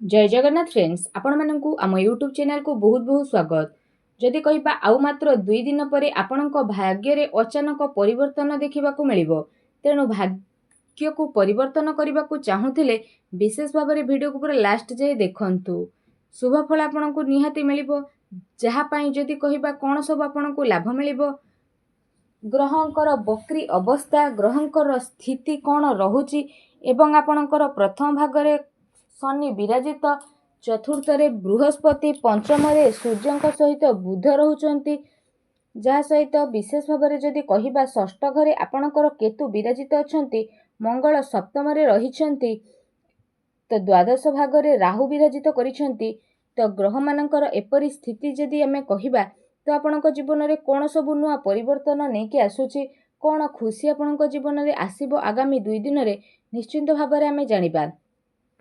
जय जगन्नाथ फ्रेंड्स आपण मानकु आम यूट्यूब चैनल को बहुत बहुत स्वागत। जदि कहिबा आउ मात्र 2 दिन परे आपणक भाग्य रे अचानक परिवर्तन देखिबाकू मिलिबो। तेणु भाग्य को परिवर्तन करबाकू चाहुथिले विशेष भाव में वीडियो को पूरा लास्ट जाए देखंतु। शुभ फल आपणकू निहाती मिलिबो। जहा पई जदि कहिबा कोन सब आपणकू लाभ मिलिबो, ग्रहंकर बक्री अवस्था, ग्रहंकर स्थिति कौन रहुची एवं आपणकर प्रथम भागरे शनि विराजित, चतुर्थ बृहस्पति, पंचम सूर्य सहित बुध रोचंती, जहा सहित विशेष भाव में जदि कहिबा षष्ठ घरे आपणकर केतु विराजित अछंती, मंगल सप्तम रहिछंती, तो द्वादश भागरे राहु विराजित करिछंती। तो ग्रह मानकर एपरी स्थिति जदि आमे कहिबा तो आपणक जीवन में कौन सब नुआ परिवर्तन नहीं आसुची, कौन खुशी आपणक जीवन में आसीबो आगामी 2 दिन में निश्चिंत भाव में आमे जानिबा।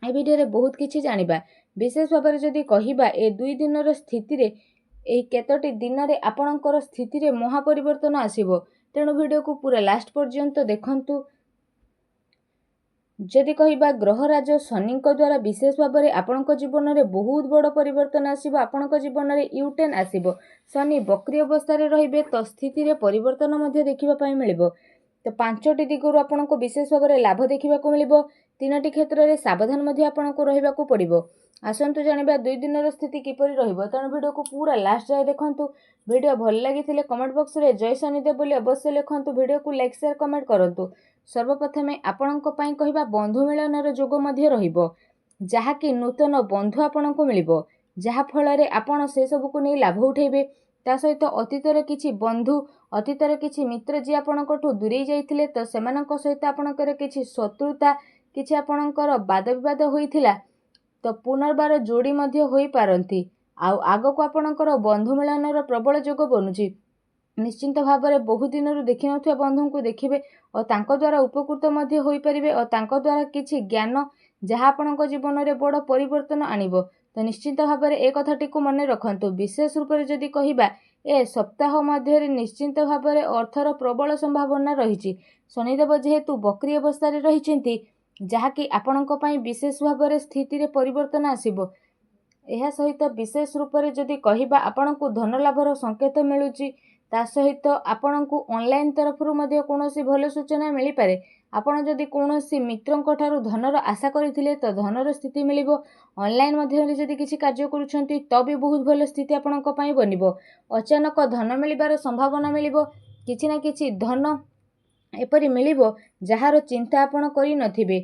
ए वीडियो रे बहुत किछि जानिबा। विशेष भाव में जदि कहिबा ए 2 दिन स्थिति रे ए केतोटी दिन रे आपणकर स्थिति रे महापरिवर्तन आसीबो। तेणु वीडियो को पूरा लास्ट पर्यंत देखंतु। जदि कहिबा ग्रहराज शनि द्वारा विशेष भाव में आपणक जीवन में बहुत बड़ परिवर्तन आसीबो। आपणक जीवन में यूटर्न आसीबो। शनि बक्री अवस्था रे रहिबे तो स्थिति रे परिवर्तन मध्ये देखिबा पई मिलिबो। तो 5टी दिगरु आपणको विशेष भाव में लाभ देखिबाकू मिलिबो। 3टी क्षेत्र में सावधान मध्ये आपणको रहिबाकू पड़िबो। आसंतु जानिबा 2 दिन स्थिति किपरि रहिबो। तेणु वीडियो को पूरा लास्ट जाए देखंतु। वीडियो भल लागिथिले कमेंट बॉक्स रे जय शनिदेव बोली अवश्य लिखंतु। वीडियो को लाइक शेयर कमेंट करंतु। सर्वप्रथमे आपणको पई कहिबा बंधु मिलनर जोग मध्ये रहिबो, जहा कि नूतन बंधु आपणको मिलिबो, जहा फल रे आपण से सब को नै लाभ उठेबे। ता सहित अतीत रे किछि बंधु, अतीत रे किछि मित्र जे आपणकोठु दूरेई जाइथिले तो सेमानक सहित आपणकर किछि शत्रुता, किछि आपणकर वाद विवाद होइथिला तो पुनर्बार जोड़ी मध्ये होई पारंती। आगो को आपणकर बंधु मिलनर प्रबल जोग बनुची। निश्चिंत भाव में बहु दिन देखि नथिबा बंधु को देखिबे और तांको द्वारा उपकृत मध्ये होई परिबे और तांको द्वारा किछि ज्ञान जहा आपणको जीवन में बड़ परिवर्तन आनिबो। तो निश्चिंत भाव में एक कथाटी को मन रखंतु। विशेष रूप से जदि कहिबा ए सप्ताह मध्य निश्चिंत भाव में अर्थर प्रबल संभावना रही। शनिदेव जेहेतु बक्री अवस्था रही, जहाँकि आपणको पई विशेष भाव में स्थिति रे परिवर्तन आसीबो। एहा सहित विशेष रूप से जदि कहिबा आपणको धन लाभर संकेत मिलुची। ता सहित आपणको ऑनलाइन तरफरु मध्ये कोनोसी भल सूचना मिली पारे। आपण जदि कोनोसी मित्रंक ठारू धनर आशा करिथिले तो धनर स्थिति मिलिबो। ऑनलाइन माध्यम जदि किछि कार्य करूछंती तो भी बहुत भल स्थिति आपणको पई बनिबो। अचानक धन मिलिबार संभावना मिलिबो। किछि ना किछि धन एपरि मिलिबो जहार चिंता आपण करि नथिबे।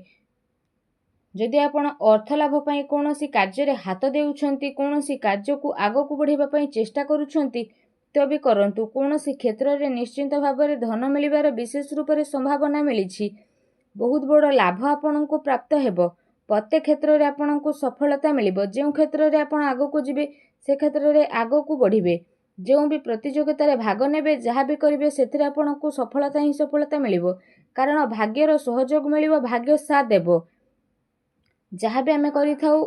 जदि आपण अर्थ लाभ पई कोनोसी कार्य रे हाथ देउछंती, कोनोसी कार्य को आगो को बढ़ाइबा पई चेष्टा करूछंती तो भी करंतु। कोनोसी क्षेत्र रे निश्चिंत भाव में धन मिलिबार विशेष रूप से संभावना मिलिछि। बहुत बड़ लाभ आपनको प्राप्त हेबो। प्रत्येक क्षेत्र रे आपनको सफलता मिलिबो। जेउ क्षेत्र रे आपण आगो को जिबे से क्षेत्र रे आगो को बढ़िबे। जेउ भी प्रतियोगिता रे भाग नेबे, जहा भी करिवे सेथिरे आपनको सफलता ही सफलता मिलिबो। कारण भाग्यर सहयोग मिलिबो, भाग्य साथ देबो। जहा भी आमे करिथाउ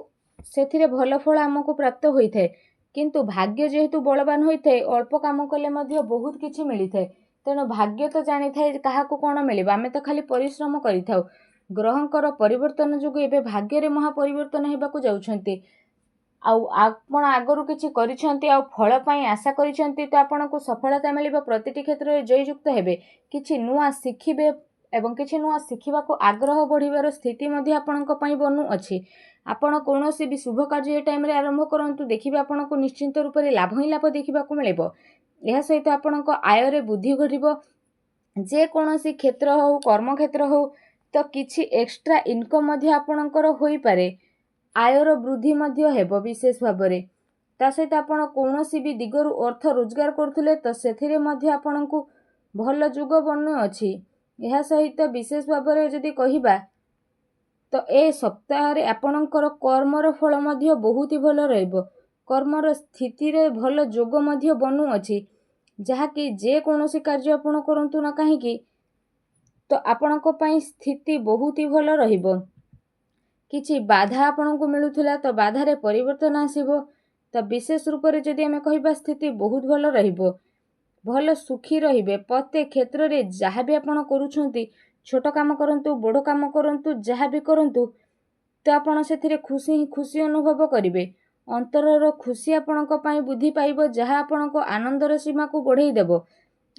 सेथिरे भल फल हमको प्राप्त होइथाय। किंतु भाग्य जेहेतु बलवान होइथाय, अल्प काम कले मध्य बहुत किछि मिलिथाय। तेणु भाग्य तो जानी थाए काहाकू कोन मिलिबा, आमे तो खाली परिश्रम करिथाउ। ग्रहंकर परिवर्तन जोगु एबे भाग्य रे महापरिवर्तन हेबाकू जाउछंती। आपण आगरू किछि करिछंती आ फल पई आशा करिछंती तो आपनको सफलता मिलिबो। प्रतिटी क्षेत्र रे जययुक्त हेबे, किछि नुआ शिखिबे एवं किछि नुआ शिखिबाकू आग्रह बढ़िबार स्थिति मध्ये आपणको पई बनु अछि। आपण कोनोसी भी शुभ कार्य ए टाइम रे आरंभ करंतु, देखिबे आपणको निश्चिंत रूप रे लाभ ही लाभ देखिबाकू मिलिबो। एहा सहित आपणको आय रे बुद्धि घटिबो। जे कोनोसी क्षेत्र हो, कर्म क्षेत्र हो तो किछि एक्स्ट्रा इनकम मध्ये आपणकर होई पारे। आयर वृद्धि मध्ये हेबो विशेष भाव में। ता सहित आपण कोनोसी भी दिगरु अर्थ रोजगार करथुले तो सेथिरे मध्ये आपणको भल जुग बनु अछि। एहा सहित विशेष भाव में जदि कहिबा तो ए सप्ताह रे आपणकर कर्मर फल मध्ये बहुत ही भल रहइबो। कर्मर स्थिति रे भल जोग मध्ये बनु अछि, जहा कि जे कोनोसी कार्य आपण करंतु ना काहे कि तो आपणको पई स्थिति बहुत ही भल रहिबो। किछि बाधा आपणको मिलुथिला तो बाधा रे परिवर्तन आसीबो। तो विशेष रूप से जदि आमे कहिबा स्थिति बहुत भल रहिबो। भल सुखी रहिबे। प्रत्येक क्षेत्र रे जहा भी आपण करूछंती, छोट काम करंतु, बड़ काम करंतु, जहा भी करंतु, ତ ଆପଣ ସେଥିରେ ଖୁସି ଅନୁଭବ କରିବେ। ଅନ୍ତରର ଖୁସି ଆପଣଙ୍କ ପାଇଁ ବୃଦ୍ଧି ପାଇବ, ଯାହା ଆପଣଙ୍କ ଆନନ୍ଦର ସୀମାକୁ ବଢ଼େଇ ଦେବ।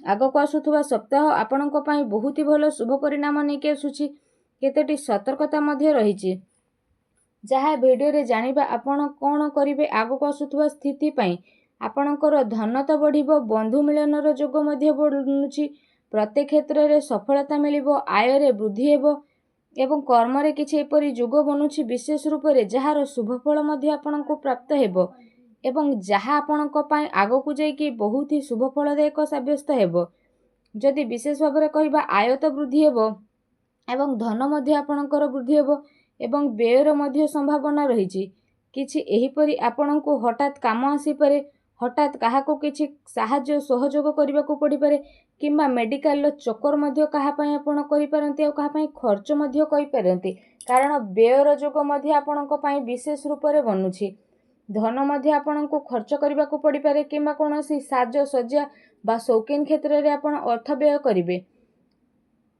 ଆଗକୁ ଆସୁଥିବା ସପ୍ତାହ ଆପଣଙ୍କ ପାଇଁ ବହୁତ ଭଲ ଶୁଭ ପରିଣାମ ନେଇକି ଆସୁଛି। କେତୋଟି ସତର୍କତା ମଧ୍ୟ ରହିଛି, ଯାହା ଭିଡ଼ିଓରେ ଜାଣିବା। ଆପଣ କ'ଣ କରିବେ ଆଗକୁ ଆସୁଥିବା ସ୍ଥିତି ପାଇଁ। ଆପଣଙ୍କର ଧନ ତ ବଢ଼ିବ, ବନ୍ଧୁ ମିଳନର ଯୋଗ ମଧ୍ୟ ବଢ଼ୁଛି। ପ୍ରତ୍ୟେକ କ୍ଷେତ୍ରରେ ସଫଳତା ମିଳିବ, ଆୟରେ ବୃଦ୍ଧି ହେବ ଏବଂ କର୍ମରେ କିଛି ଏପରି ଯୋଗ ବନୁଛି ବିଶେଷ ରୂପରେ ଯାହାର ଶୁଭଫଳ ମଧ୍ୟ ଆପଣଙ୍କୁ ପ୍ରାପ୍ତ ହେବ ଏବଂ ଯାହା ଆପଣଙ୍କ ପାଇଁ ଆଗକୁ ଯାଇକି ବହୁତ ହି ଶୁଭଫଳଦାୟକ ସାବ୍ୟସ୍ତ ହେବ। ଯଦି ବିଶେଷ ଭାବରେ କହିବା, ଆୟ ତ ବୃଦ୍ଧି ହେବ ଏବଂ ଧନ ମଧ୍ୟ ଆପଣଙ୍କର ବୃଦ୍ଧି ହେବ ଏବଂ ବ୍ୟୟର ମଧ୍ୟ ସମ୍ଭାବନା ରହିଛି। କିଛି ଏହିପରି ଆପଣଙ୍କୁ ହଠାତ୍ କାମ ଆସିପାରେ, ହଠାତ୍ କାହାକୁ କିଛି ସାହାଯ୍ୟ ସହଯୋଗ କରିବାକୁ ପଡ଼ିପାରେ କିମ୍ବା ମେଡ଼ିକାଲର ଚକ୍କର ମଧ୍ୟ କାହା ପାଇଁ ଆପଣ କରିପାରନ୍ତି ଆଉ କାହା ପାଇଁ ଖର୍ଚ୍ଚ ମଧ୍ୟ କରିପାରନ୍ତି, କାରଣ ବ୍ୟୟର ଯୋଗ ମଧ୍ୟ ଆପଣଙ୍କ ପାଇଁ ବିଶେଷ ରୂପରେ ବନୁଛି। ଧନ ମଧ୍ୟ ଆପଣଙ୍କୁ ଖର୍ଚ୍ଚ କରିବାକୁ ପଡ଼ିପାରେ କିମ୍ବା କୌଣସି ସାଜସଜ୍ଜା ବା ସୌକିନ କ୍ଷେତ୍ରରେ ଆପଣ ଅର୍ଥ ବ୍ୟୟ କରିବେ।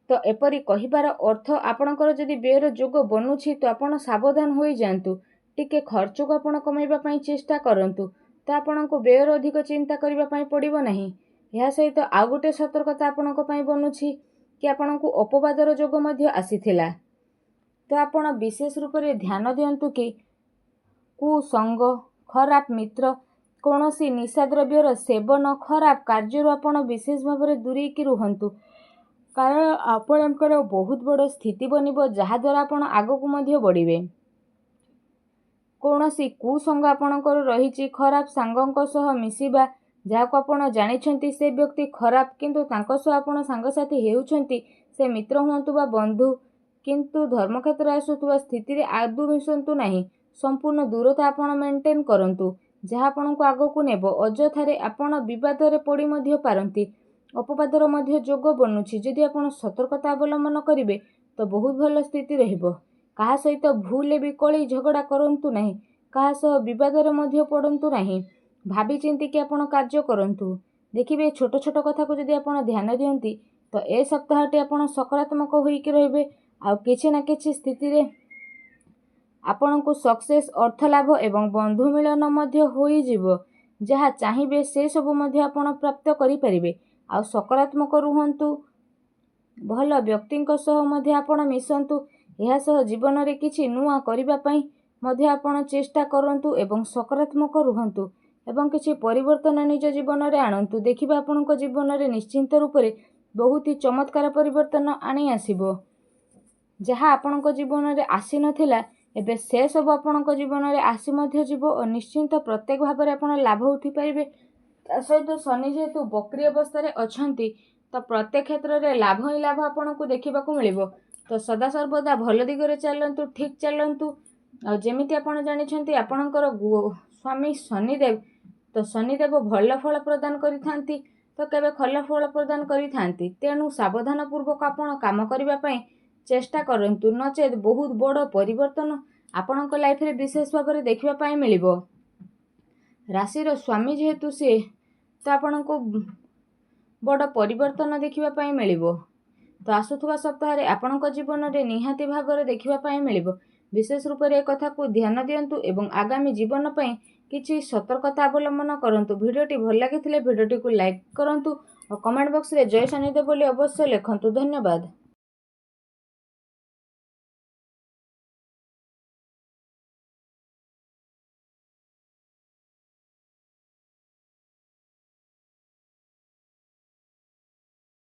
ତ ଏପରି କହିବାର ଅର୍ଥ, ଆପଣଙ୍କର ଯଦି ବ୍ୟୟର ଯୋଗ ବନୁଛି ତ ଆପଣ ସାବଧାନ ହୋଇଯାଆନ୍ତୁ। ଟିକେ ଖର୍ଚ୍ଚକୁ ଆପଣ କମାଇବା ପାଇଁ ଚେଷ୍ଟା କରନ୍ତୁ, ତ ଆପଣଙ୍କୁ ବ୍ୟୟର ଅଧିକ ଚିନ୍ତା କରିବା ପାଇଁ ପଡ଼ିବ ନାହିଁ। ଏହା ସହିତ ଆଉ ଗୋଟେ ସତର୍କତା ଆପଣଙ୍କ ପାଇଁ ବନୁଛି କି ଆପଣଙ୍କୁ ଅପବାଦର ଯୋଗ ମଧ୍ୟ ଆସିଥିଲା। ତ ଆପଣ ବିଶେଷ ରୂପରେ ଧ୍ୟାନ ଦିଅନ୍ତୁ କି କୁସଙ୍ଗ, ଖରାପ ମିତ୍ର, କୌଣସି ନିଶାଦ୍ରବ୍ୟର ସେବନ, ଖରାପ କାର୍ଯ୍ୟରୁ ଆପଣ ବିଶେଷ ଭାବରେ ଦୂରେଇକି ରୁହନ୍ତୁ, କାରଣ ଆପଣଙ୍କର ବହୁତ ବଡ଼ ସ୍ଥିତି ବନିବ, ଯାହାଦ୍ୱାରା ଆପଣ ଆଗକୁ ମଧ୍ୟ ବଢ଼ିବେ। କୌଣସି କୁସଙ୍ଗ ଆପଣଙ୍କର ରହିଛି, ଖରାପ ସାଙ୍ଗଙ୍କ ସହ ମିଶିବା, ଯାହାକୁ ଆପଣ ଜାଣିଛନ୍ତି ସେ ବ୍ୟକ୍ତି ଖରାପ କିନ୍ତୁ ତାଙ୍କ ସହ ଆପଣ ସାଙ୍ଗସାଥି ହେଉଛନ୍ତି, ସେ ମିତ୍ର ହୁଅନ୍ତୁ ବା ବନ୍ଧୁ, କିନ୍ତୁ ଧର୍ମକ୍ଷେତ୍ରରେ ଆସୁଥିବା ସ୍ଥିତିରେ ଆଦୌ ମିଶନ୍ତୁ ନାହିଁ। ସମ୍ପୂର୍ଣ୍ଣ ଦୂରତା ଆପଣ ମେଣ୍ଟେନ୍ କରନ୍ତୁ, ଯାହା ଆପଣଙ୍କୁ ଆଗକୁ ନେବ। ଅଯଥାରେ ଆପଣ ବିବାଦରେ ପଡ଼ି ମଧ୍ୟ ପାରନ୍ତି। ଅପବାଦର ମଧ୍ୟ ଯୋଗ ବନୁଛି। ଯଦି ଆପଣ ସତର୍କତା ଅବଲମ୍ବନ କରିବେ ତ ବହୁତ ଭଲ ସ୍ଥିତି ରହିବ। କାହା ସହିତ ଭୁଲରେ ବି କଳି ଝଗଡ଼ା କରନ୍ତୁ ନାହିଁ, କାହା ସହ ବିବାଦରେ ମଧ୍ୟ ପଡ଼ନ୍ତୁ ନାହିଁ। ଭାବି ଚିନ୍ତିକି ଆପଣ କାର୍ଯ୍ୟ କରନ୍ତୁ। ଦେଖିବେ ଛୋଟ ଛୋଟ କଥାକୁ ଯଦି ଆପଣ ଧ୍ୟାନ ଦିଅନ୍ତି ତ ଏ ସପ୍ତାହଟି ଆପଣ ସକାରାତ୍ମକ ହୋଇକି ରହିବେ। ଆଉ କିଛି ନା କିଛି ସ୍ଥିତିରେ ଆପଣଙ୍କୁ ସକ୍ସେସ୍, ଅର୍ଥ ଲାଭ ଏବଂ ବନ୍ଧୁ ମିଳନ ମଧ୍ୟ ହୋଇଯିବ। ଯାହା ଚାହିଁବେ ସେ ସବୁ ମଧ୍ୟ ଆପଣ ପ୍ରାପ୍ତ କରିପାରିବେ। ଆଉ ସକାରାତ୍ମକ ରୁହନ୍ତୁ, ଭଲ ବ୍ୟକ୍ତିଙ୍କ ସହ ମଧ୍ୟ ଆପଣ ମିଶନ୍ତୁ। ଏହା ସହ ଜୀବନରେ କିଛି ନୂଆ କରିବା ପାଇଁ ମଧ୍ୟ ଆପଣ ଚେଷ୍ଟା କରନ୍ତୁ ଏବଂ ସକାରାତ୍ମକ ରୁହନ୍ତୁ ଏବଂ କିଛି ପରିବର୍ତ୍ତନ ନିଜ ଜୀବନରେ ଆଣନ୍ତୁ। ଦେଖିବେ ଆପଣଙ୍କ ଜୀବନରେ ନିଶ୍ଚିନ୍ତ ରୂପରେ ବହୁତ ଚମତ୍କାର ପରିବର୍ତ୍ତନ ଆଣି ଆସିବ। ଯାହା ଆପଣଙ୍କ ଜୀବନରେ ଆସିନଥିଲା ଏବେ ସେ ସବୁ ଆପଣଙ୍କ ଜୀବନରେ ଆସି ମଧ୍ୟ ଯିବ ଓ ନିଶ୍ଚିନ୍ତ ପ୍ରତ୍ୟେକ ଭାବରେ ଆପଣ ଲାଭ ଉଠିପାରିବେ। ତା ସହିତ ଶନି ଯେହେତୁ ବକ୍ରି ଅବସ୍ଥାରେ ଅଛନ୍ତି ତ ପ୍ରତ୍ୟେକ କ୍ଷେତ୍ରରେ ଲାଭ ହିଁ ଲାଭ ଆପଣଙ୍କୁ ଦେଖିବାକୁ ମିଳିବ। ତ ସଦାସର୍ବଦା ଭଲ ଦିଗରେ ଚାଲନ୍ତୁ, ଠିକ୍ ଚାଲନ୍ତୁ। ଆଉ ଯେମିତି ଆପଣ ଜାଣିଛନ୍ତି ଆପଣଙ୍କର ସ୍ୱାମୀ ଶନିଦେବ, ତ ଶନିଦେବ ଭଲ ଫଳ ପ୍ରଦାନ କରିଥାନ୍ତି ତ କେବେ ଭଲ ଫଳ ପ୍ରଦାନ କରିଥାନ୍ତି। ତେଣୁ ସାବଧାନ ପୂର୍ବକ ଆପଣ କାମ କରିବା ପାଇଁ ଚେଷ୍ଟା କରନ୍ତୁ, ନଚେତ୍ ବହୁତ ବଡ଼ ପରିବର୍ତ୍ତନ ଆପଣଙ୍କ ଲାଇଫରେ ବିଶେଷ ଭାବରେ ଦେଖିବା ପାଇଁ ମିଳିବ। ରାଶିର ସ୍ୱାମୀ ଯେହେତୁ ସିଏ, ତ ଆପଣଙ୍କୁ ବଡ଼ ପରିବର୍ତ୍ତନ ଦେଖିବା ପାଇଁ ମିଳିବ। ତ ଆସୁଥିବା ସପ୍ତାହରେ ଆପଣଙ୍କ ଜୀବନରେ ନିହାତି ଭାବରେ ଦେଖିବା ପାଇଁ ମିଳିବ। ବିଶେଷ ରୂପରେ ଏ କଥାକୁ ଧ୍ୟାନ ଦିଅନ୍ତୁ ଏବଂ ଆଗାମୀ ଜୀବନ ପାଇଁ କିଛି ସତର୍କତା ଅବଲମ୍ବନ କରନ୍ତୁ। ଭିଡ଼ିଓଟି ଭଲ ଲାଗିଥିଲେ ଭିଡ଼ିଓଟିକୁ ଲାଇକ୍ କରନ୍ତୁ ଓ କମେଣ୍ଟ ବକ୍ସରେ ଜୟ ଶନିଦେବ ବୋଲି ଅବଶ୍ୟ ଲେଖନ୍ତୁ। ଧନ୍ୟବାଦ।